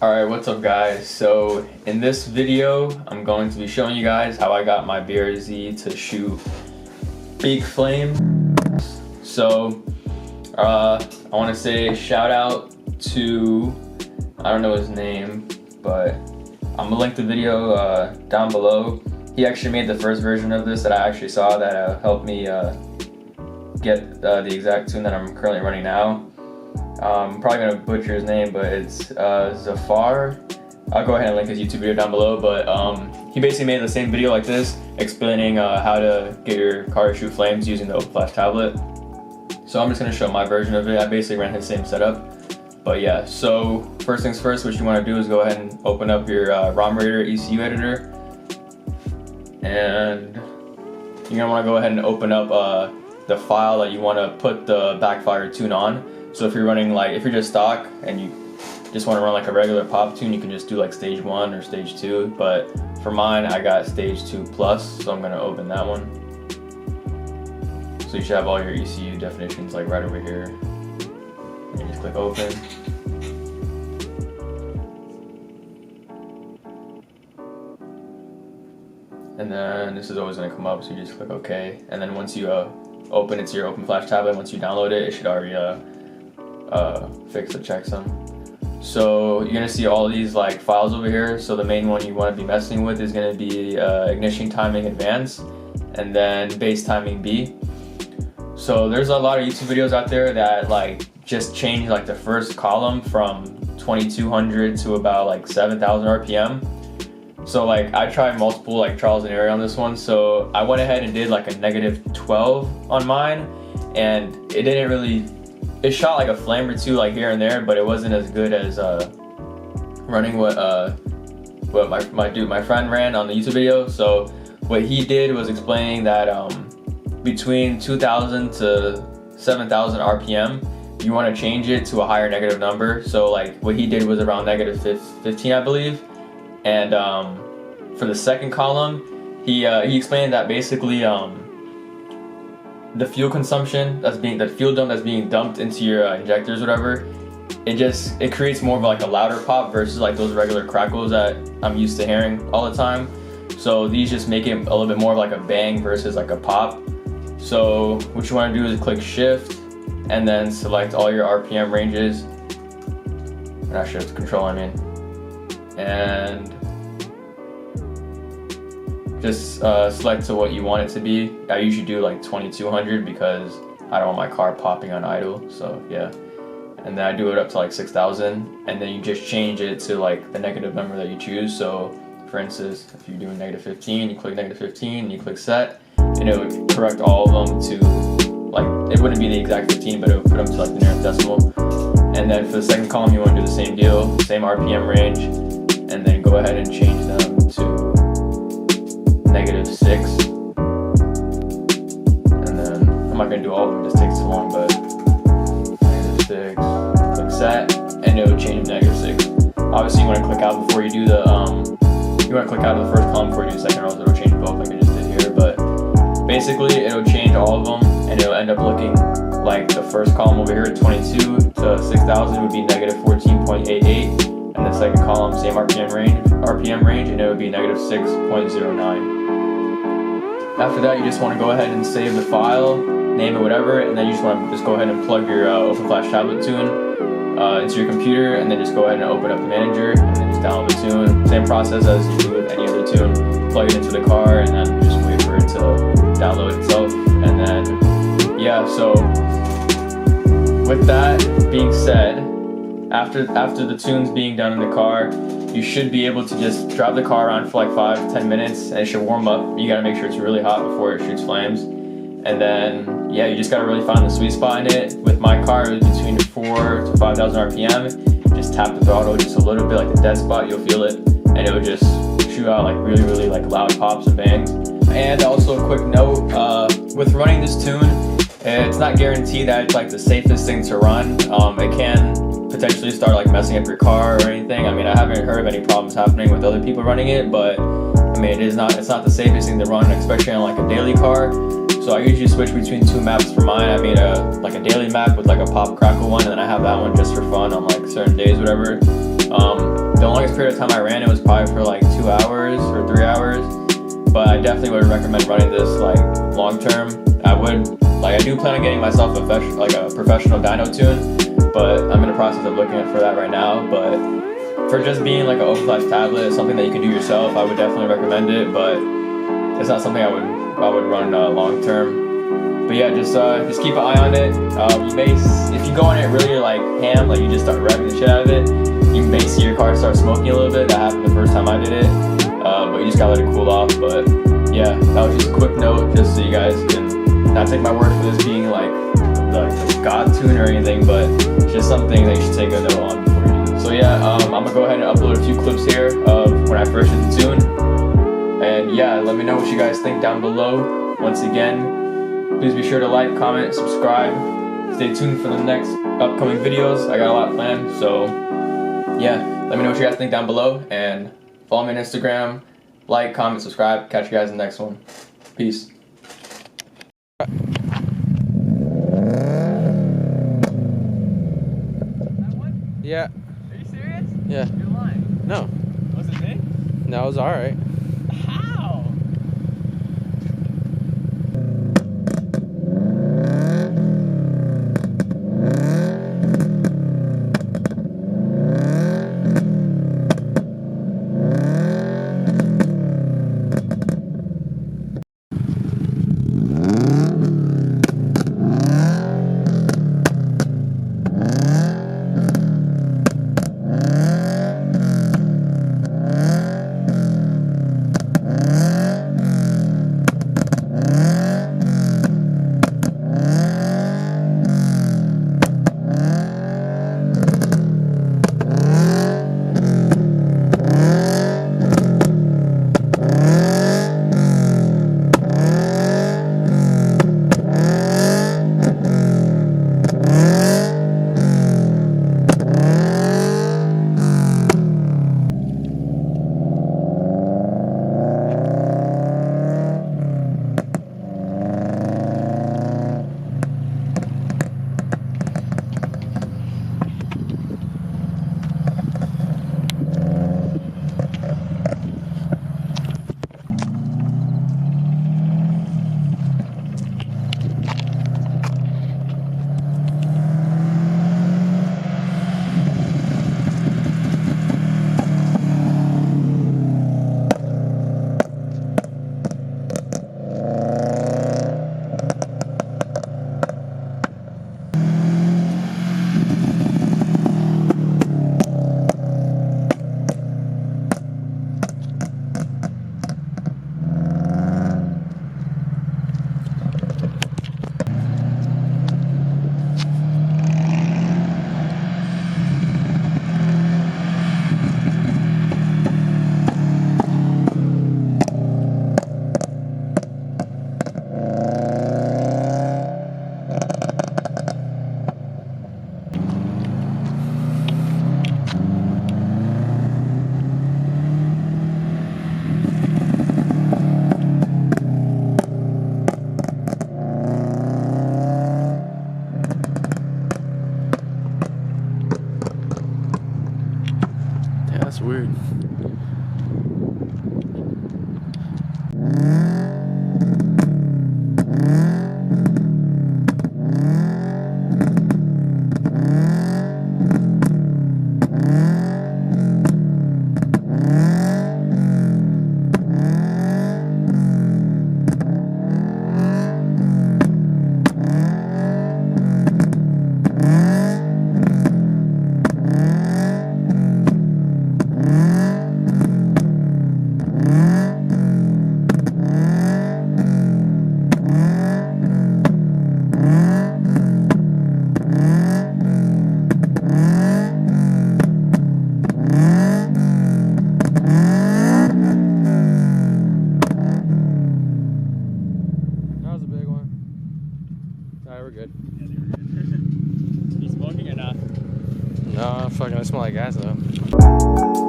Alright, what's up guys? So in this video, I'm going to be showing you guys how I got my BRZ to shoot big flame. So I want to say shout out to, I don't know his name, but I'm gonna link the video down below. He actually made the first version of this that I actually saw that helped me get the exact tune that I'm currently running now. I'm probably gonna butcher his name, but it's Zafar. I'll go ahead and link his YouTube video down below, but he basically made the same video like this, explaining how to get your car to shoot flames using the open flash tablet. So I'm just gonna show my version of it. I basically ran his same setup. But yeah, so first things first, what you wanna do is go ahead and open up your ROM Raider ECU editor. And you're gonna wanna go ahead and open up the file that you wanna put the backfire tune on. So if you're running if you're just stock and you just want to run like a regular pop tune, you can just do like stage 1 or stage 2. But for mine, I got stage 2 plus, so I'm going to open that one. So you should have all your ECU definitions like right over here. And you just click open. And then this is always going to come up, so you just click OK. And then once you open it to your open flash tablet, once you download it, it should already fix the checksum. So you're gonna see all these files over here. So the main one you want to be messing with is gonna be ignition timing advanced, and then base timing B. So there's a lot of YouTube videos out there that just change the first column from 2200 to about 7000 RPM. So I tried multiple trials and error on this one. So I went ahead and did a -12 on mine, and it didn't really. It shot a flame or two here and there, but it wasn't as good as running what my friend ran on the YouTube video. So what he did was explaining that between 2000 to 7000 RPM, you want to change it to a higher negative number. So what he did was around -15, I believe. And for the second column, he explained that basically the fuel consumption the fuel dump that's being dumped into your injectors, whatever, it creates more of a louder pop versus those regular crackles that I'm used to hearing all the time. So these just make it a little bit more of a bang versus a pop. So what you want to do is click shift and then select all your RPM ranges. Not shift, control I mean. And just select to what you want it to be. I usually do 2200 because I don't want my car popping on idle, so yeah. And then I do it up to 6000, and then you just change it to the negative number that you choose. So for instance, if you're doing -15, you click -15 and you click set, and it would correct all of them to it wouldn't be the exact 15, but it would put them to the nearest decimal. And then for the second column, you want to do the same deal, same RPM range, and then go ahead and change them to -6, and then I'm not gonna do all of them, it just takes too long, but -6, click set, and it will change to -6. Obviously you want to click out before you do the you want to click out of the first column before you do the second, or else it'll change both like I just did here. But basically it'll change all of them, and it'll end up looking like the first column over here, 22 to 6000 would be -14.88, and the second column, same RPM range, and it would be -6.09. After that, you just want to go ahead and save the file, name it whatever, and then you just want to go ahead and plug your open flash tablet tune into your computer, and then just go ahead and open up the manager, and then just download the tune. Same process as you do with any other tune. Plug it into the car, and then just wait for it to download itself. And then, yeah, so with that being said, after the tune's being done in the car, you should be able to just drive the car around for 5-10 minutes, and it should warm up. You gotta make sure it's really hot before it shoots flames. And then, yeah, you just gotta really find the sweet spot in it. With my car, it was between 4,000 to 5,000 RPM. Just tap the throttle just a little bit, the dead spot, you'll feel it. And it would just shoot out really loud pops and bangs. And also a quick note, with running this tune, it's not guaranteed that it's the safest thing to run. It can potentially start messing up your car or anything. I mean, I haven't heard of any problems happening with other people running it, but I mean, it's not the safest thing to run, especially on a daily car. So I usually switch between two maps for mine. I made a daily map with a pop crackle one, and then I have that one just for fun on certain days, whatever. The longest period of time I ran it was probably for like 2 hours or 3 hours. But I definitely would recommend running this like long term. I do plan on getting myself a professional dyno tune, but I'm in the process of looking for that right now. But for just being like an oversized tablet, it's something that you can do yourself. I would definitely recommend it, but it's not something I would run long term. But yeah, just keep an eye on it. You may, if you go on it really like ham, like you just start revving the shit out of it, you may see your car start smoking a little bit. That happened the first time I did it, but you just gotta let it cool off. But yeah, that was just a quick note, just so you guys can not take my word for this being like the god tune or anything, but it's just something that you should take a note on before you do. So yeah, I'm gonna go ahead and upload a few clips here of when I first did the tune. And yeah, let me know what you guys think down below. Once again, please be sure to like, comment, subscribe. Stay tuned for the next upcoming videos. I got a lot planned, so yeah, let me know what you guys think down below, and follow me on Instagram. Like, comment, subscribe. Catch you guys in the next one. Peace. Yeah. Are you serious? Yeah. You're lying. No. Was it me? No, it was alright. How? That's weird. We're good. You smoking or not? No, fucking I smell like gas though.